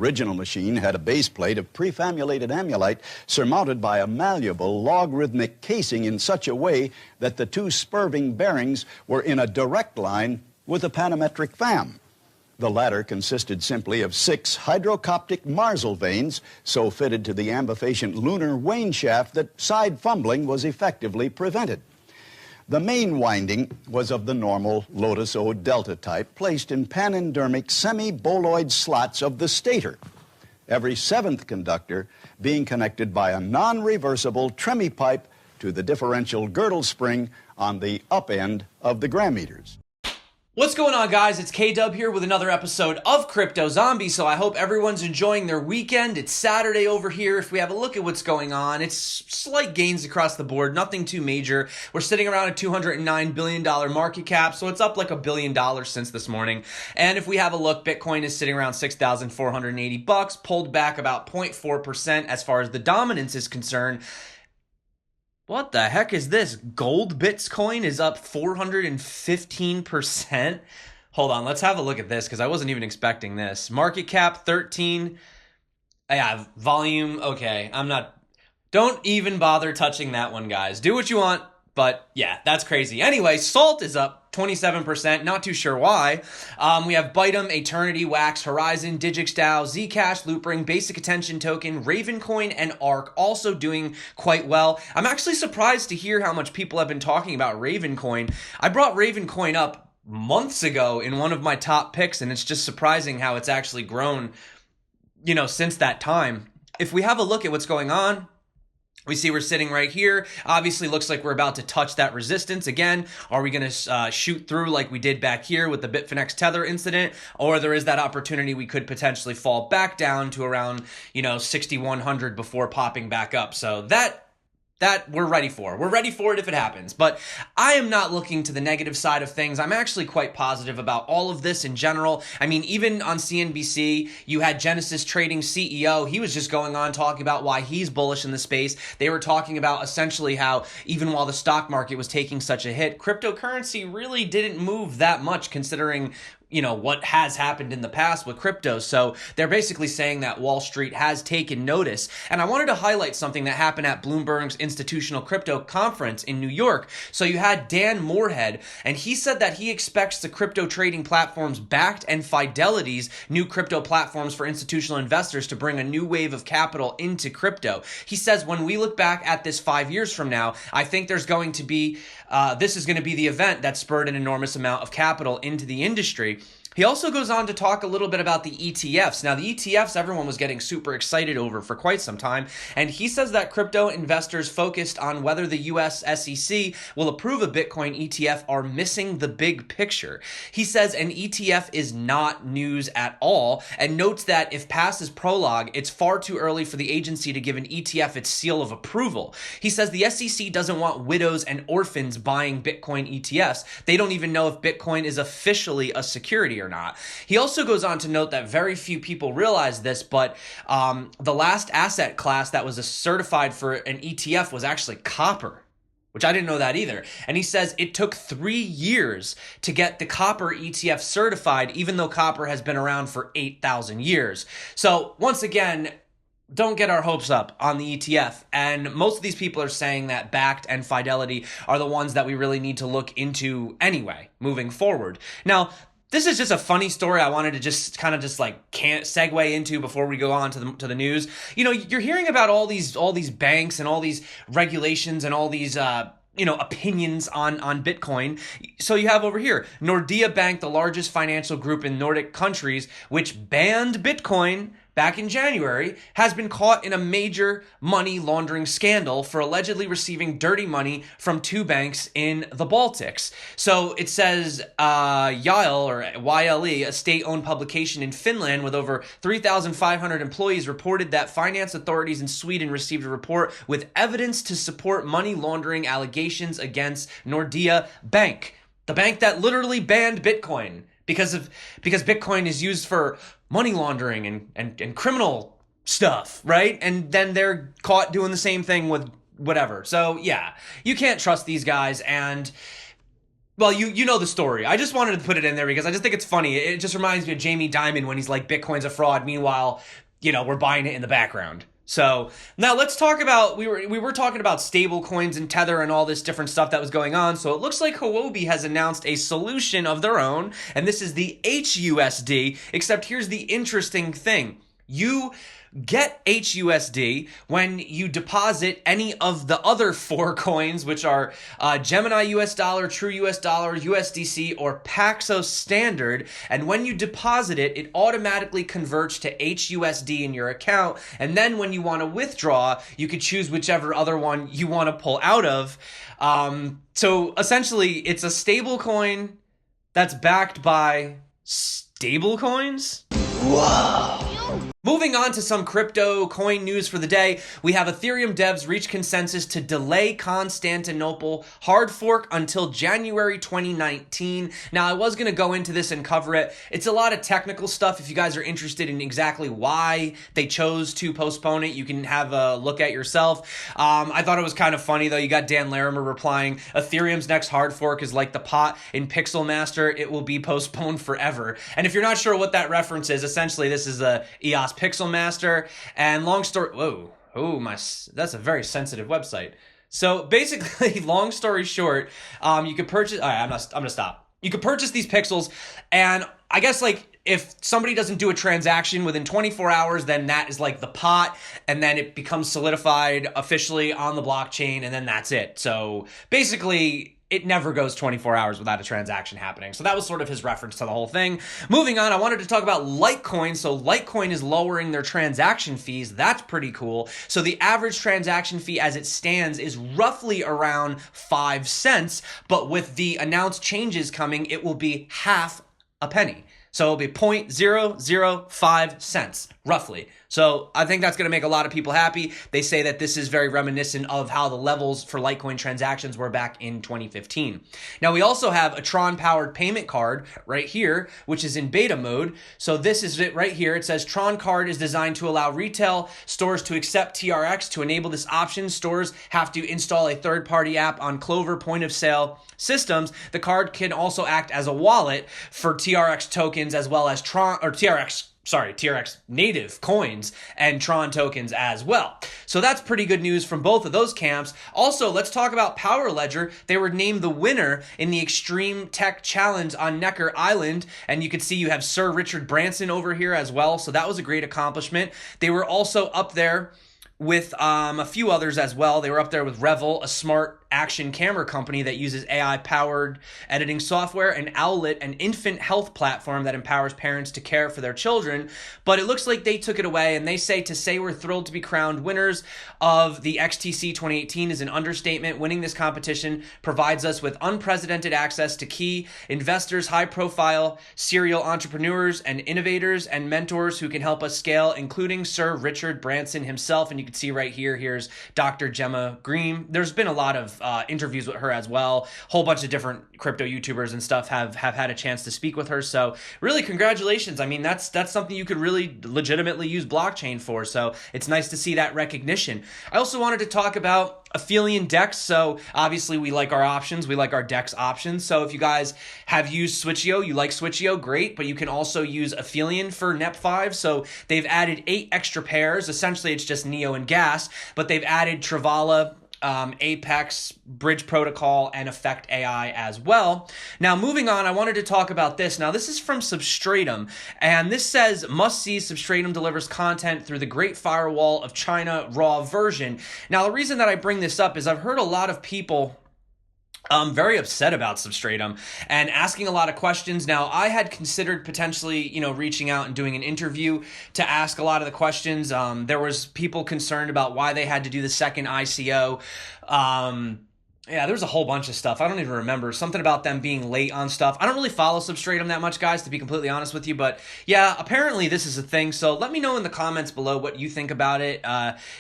original machine had a base plate of prefamulated amulite surmounted by a malleable logarithmic casing in such a way that the two spurving bearings were in a direct line with the panametric fam. The latter consisted simply of 6 hydrocoptic marsal vanes so fitted to the ambifacient lunar wane shaft that side fumbling was effectively prevented. The main winding was of the normal Lotus O delta type, placed in panendermic semi-boloid slots of the stator, every 7th conductor being connected by a non-reversible tremie pipe to the differential girdle spring on the up end of the grammeters. What's going on, guys? It's K-Dub here with another episode of Crypto Zombie. So I hope everyone's enjoying their weekend. It's Saturday over here. If we have a look at what's going on, it's slight gains across the board, nothing too major. We're sitting around a $209 billion market cap, so it's up like $1 billion since this morning. And if we have a look, Bitcoin is sitting around $6,480, pulled back about 0.4% as far as the dominance is concerned. What the heck is this? Gold Bitcoin is up 415%. Hold on, let's have a look at this because I wasn't even expecting this. Market cap 13. Yeah, volume. Okay, don't even bother touching that one, guys. Do what you want, but yeah, that's crazy. Anyway, Salt is up 27%, not too sure why. We have Bytem, Eternity, Wax, Horizon, DigixDAO, Zcash, Loopring, Basic Attention Token, Ravencoin, and ARK also doing quite well. I'm actually surprised to hear how much people have been talking about Ravencoin. I brought Ravencoin up months ago in one of my top picks, and it's just surprising how it's actually grown, since that time. If we have a look at what's going on, we see we're sitting right here. Obviously looks like we're about to touch that resistance again. Are we going to shoot through like we did back here with the Bitfinex Tether incident? Or there is that opportunity we could potentially fall back down to around, 6,100 before popping back up. So that we're ready for. We're ready for it if it happens. But I am not looking to the negative side of things. I'm actually quite positive about all of this in general. I mean, even on CNBC, you had Genesis Trading CEO. He was just going on talking about why he's bullish in the space. They were talking about essentially how even while the stock market was taking such a hit, cryptocurrency really didn't move that much considering what has happened in the past with crypto. So they're basically saying that Wall Street has taken notice. And I wanted to highlight something that happened at Bloomberg's Institutional Crypto Conference in New York. So you had Dan Morehead, and he said that he expects the crypto trading platforms Bakkt and Fidelity's new crypto platforms for institutional investors to bring a new wave of capital into crypto. He says, when we look back at this 5 years from now, I think there's going to be, this is going to be the event that spurred an enormous amount of capital into the industry. He also goes on to talk a little bit about the ETFs. Now, the ETFs, everyone was getting super excited over for quite some time, and he says that crypto investors focused on whether the US SEC will approve a Bitcoin ETF are missing the big picture. He says an ETF is not news at all, and notes that if passed as prologue, it's far too early for the agency to give an ETF its seal of approval. He says the SEC doesn't want widows and orphans buying Bitcoin ETFs. They don't even know if Bitcoin is officially a security or not. He also goes on to note that very few people realize this, but the last asset class that was certified for an ETF was actually copper, which I didn't know that either. And he says it took 3 years to get the copper ETF certified, even though copper has been around for 8,000 years. So once again, don't get our hopes up on the ETF. And most of these people are saying that Bakkt and Fidelity are the ones that we really need to look into anyway, moving forward. Now, this is just a funny story I wanted to just can't segue into before we go on to the news. You're hearing about all these banks and all these regulations and all these opinions on Bitcoin. So you have over here Nordea Bank, the largest financial group in Nordic countries, which banned Bitcoin back in January, has been caught in a major money laundering scandal for allegedly receiving dirty money from 2 banks in the Baltics. So it says YLE, or YLE, a state-owned publication in Finland with over 3,500 employees, reported that finance authorities in Sweden received a report with evidence to support money laundering allegations against Nordea Bank, the bank that literally banned Bitcoin because Bitcoin is used for money laundering and criminal stuff, right? And then they're caught doing the same thing with whatever. So yeah, you can't trust these guys. And Well, you know the story. I just wanted to put it in there because I just think it's funny. It just reminds me of Jamie Dimon when he's like, Bitcoin's a fraud. Meanwhile, we're buying it in the background. So now let's talk about, we were talking about stable coins and Tether and all this different stuff that was going on. So it looks like Huobi has announced a solution of their own, and this is the HUSD, except here's the interesting thing. You get HUSD when you deposit any of the other 4 coins, which are Gemini US dollar, True US dollar, USDC, or Paxos Standard. And when you deposit it, it automatically converts to HUSD in your account. And then when you want to withdraw, you could choose whichever other one you want to pull out of. So essentially, it's a stable coin that's backed by stable coins. Whoa. Moving on to some crypto coin news for the day, we have Ethereum devs reach consensus to delay Constantinople hard fork until January 2019. Now, I was going to go into this and cover it. It's a lot of technical stuff. If you guys are interested in exactly why they chose to postpone it, you can have a look at yourself. I thought it was kind of funny, though. You got Dan Larimer replying, Ethereum's next hard fork is like the pot in Pixelmaster. It will be postponed forever. And if you're not sure what that reference is, essentially this is a EOS Pixelmaster, and long story, that's a very sensitive website. So basically, long story short, you could purchase, all right, I'm gonna stop. You could purchase these pixels, and I guess like if somebody doesn't do a transaction within 24 hours, then that is like the pot, and then it becomes solidified officially on the blockchain, and then that's it. So basically, it never goes 24 hours without a transaction happening. So that was sort of his reference to the whole thing. Moving on, I wanted to talk about Litecoin. So Litecoin is lowering their transaction fees. That's pretty cool. So the average transaction fee as it stands is roughly around 5 cents, but with the announced changes coming, it will be half a penny. So it'll be 0.005 cents, roughly. So I think that's going to make a lot of people happy. They say that this is very reminiscent of how the levels for Litecoin transactions were back in 2015. Now, we also have a Tron-powered payment card right here, which is in beta mode. So this is it right here. It says Tron card is designed to allow retail stores to accept TRX. To enable this option, stores have to install a third-party app on Clover point-of-sale systems. The card can also act as a wallet for TRX tokens as well as TRX native coins and Tron tokens as well. So that's pretty good news from both of those camps. Also, let's talk about POWR Ledger. They were named the winner in the Extreme Tech Challenge on Necker Island. And you can see you have Sir Richard Branson over here as well. So that was a great accomplishment. They were also up there with a few others as well. They were up there with Revel, a smart action camera company that uses AI-powered editing software, and Owlet, an infant health platform that empowers parents to care for their children. But it looks like they took it away, and they say we're thrilled to be crowned winners of the XTC 2018 is an understatement. Winning this competition provides us with unprecedented access to key investors, high-profile serial entrepreneurs, and innovators and mentors who can help us scale, including Sir Richard Branson himself. And you can see right here, here's Dr. Gemma Green. There's been a lot of interviews with her as well. A whole bunch of different crypto YouTubers and stuff have had a chance to speak with her. So really, congratulations. I mean, that's something you could really legitimately use blockchain for. So it's nice to see that recognition. I also wanted to talk about Aphelion DEX. So obviously we like our options. We like our DEX options. So if you guys have used Switcheo, you like Switcheo, great. But you can also use Aphelion for NEP5. So they've added 8 extra pairs. Essentially, it's just Neo and Gas. But they've added Travala, Apex, Bridge Protocol, and Effect AI as well. Now, moving on, I wanted to talk about this. Now, this is from Substratum, and this says, must see Substratum delivers content through the Great Firewall of China raw version. Now, the reason that I bring this up is I've heard a lot of people very upset about Substratum and asking a lot of questions. Now, I had considered potentially, reaching out and doing an interview to ask a lot of the questions. There was people concerned about why they had to do the second ICO. Yeah, there's a whole bunch of stuff. I don't even remember. Something about them being late on stuff. I don't really follow Substratum that much, guys, to be completely honest with you. But yeah, apparently this is a thing. So let me know in the comments below what you think about it.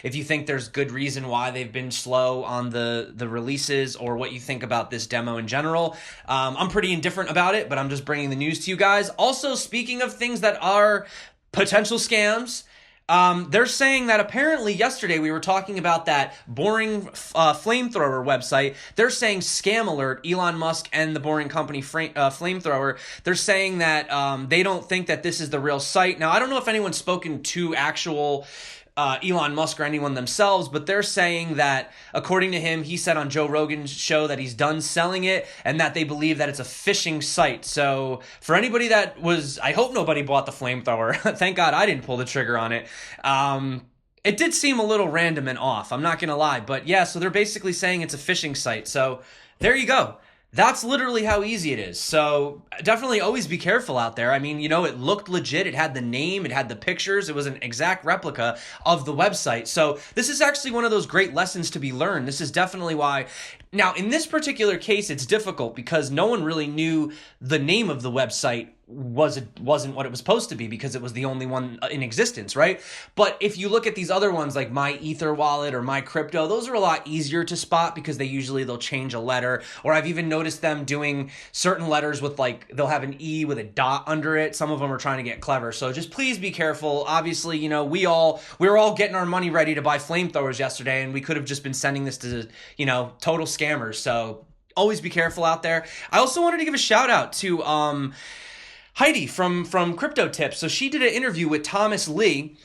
If you think there's good reason why they've been slow on the releases, or what you think about this demo in general. I'm pretty indifferent about it, but I'm just bringing the news to you guys. Also, speaking of things that are potential scams, They're saying that apparently yesterday we were talking about that boring Flamethrower website. They're saying scam alert, Elon Musk and the boring company Flamethrower. They're saying that they don't think that this is the real site. Now, I don't know if anyone's spoken to actual Elon Musk or anyone themselves, but they're saying that, according to him, he said on Joe Rogan's show that he's done selling it and that they believe that it's a phishing site. So for anybody that was, I hope nobody bought the Flamethrower. Thank God I didn't pull the trigger on it. It did seem a little random and off, I'm not going to lie. But yeah, so they're basically saying it's a phishing site. So there you go. That's literally how easy it is. So definitely always be careful out there. I mean, you know, it looked legit. It had the name, it had the pictures. It was an exact replica of the website. So this is actually one of those great lessons to be learned. This is definitely why. Now, in this particular case, it's difficult because no one really knew the name of the website wasn't what it was supposed to be because it was the only one in existence, right? But if you look at these other ones like My Ether Wallet or My Crypto, those are a lot easier to spot because they'll change a letter. Or I've even noticed them doing certain letters with they'll have an E with a dot under it. Some of them are trying to get clever. So just please be careful. Obviously, you know, we were all getting our money ready to buy Flamethrowers yesterday, and we could have just been sending this to, you know, total scammers. So always be careful out there. I also wanted to give a shout out to Heidi from Crypto Tips. So she did an interview with Thomas Lee,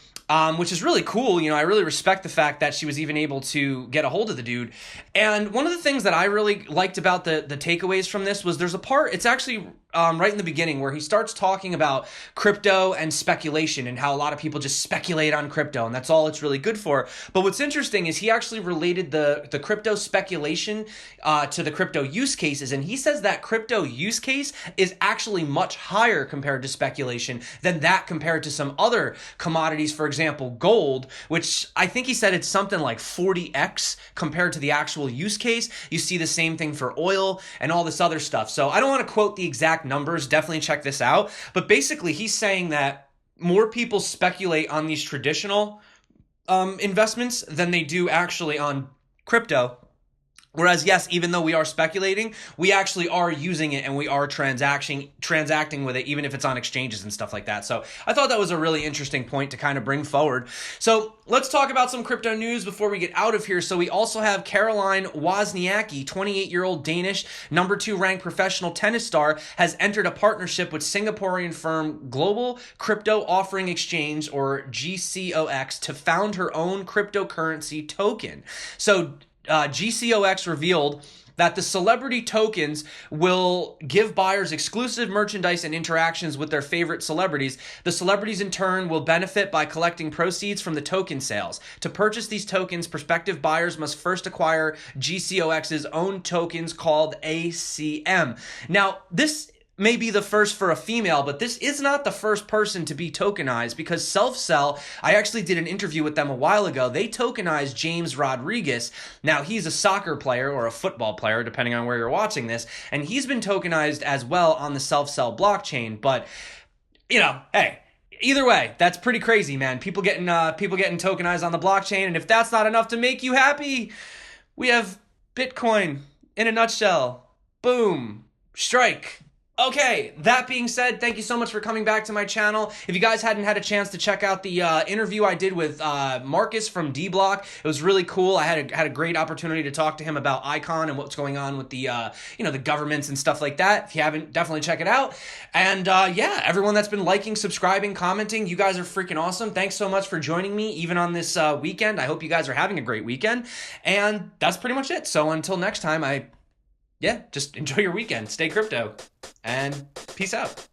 which is really cool. You know, I really respect the fact that she was even able to get a hold of the dude. And one of the things that I really liked about the takeaways from this was there's a part, it's actually right in the beginning where he starts talking about crypto and speculation and how a lot of people just speculate on crypto and that's all it's really good for. But what's interesting is he actually related the crypto speculation to the crypto use cases. And he says that crypto use case is actually much higher compared to speculation than that compared to some other commodities. For example, gold, which I think he said it's something like 40x compared to the actual use case. You see the same thing for oil and all this other stuff. So I don't want to quote the exact numbers, definitely check this out. But basically he's saying that more people speculate on these traditional investments than they do actually on crypto. Whereas, yes, even though we are speculating, we actually are using it and we are transacting with it, even if it's on exchanges and stuff like that. So I thought that was a really interesting point to kind of bring forward. So let's talk about some crypto news before we get out of here. So we also have Caroline Wozniacki, 28-year-old Danish, number 2 ranked professional tennis star, has entered a partnership with Singaporean firm Global Crypto Offering Exchange, or GCOX, to found her own cryptocurrency token. So GCOX revealed that the celebrity tokens will give buyers exclusive merchandise and interactions with their favorite celebrities. The celebrities in turn will benefit by collecting proceeds from the token sales. To purchase these tokens, prospective buyers must first acquire GCOX's own tokens called ACM. Now, this may be the first for a female, but this is not the first person to be tokenized, because SelfCell, I actually did an interview with them a while ago. They tokenized James Rodriguez. Now, he's a soccer player or a football player, depending on where you're watching this, and he's been tokenized as well on the SelfCell blockchain. But, you know, hey, either way, that's pretty crazy, man. People getting tokenized on the blockchain, and if that's not enough to make you happy, we have Bitcoin in a nutshell. Boom. Strike. Okay, that being said, thank you so much for coming back to my channel. If you guys hadn't had a chance to check out the interview I did with Markus from Deblock, it was really cool. I had a great opportunity to talk to him about Icon and what's going on with the the governments and stuff like that. If you haven't, definitely check it out. And yeah, everyone that's been liking, subscribing, commenting, you guys are freaking awesome. Thanks so much for joining me even on this weekend. I hope you guys are having a great weekend. And that's pretty much it. So until next time, just enjoy your weekend. Stay crypto. And peace out.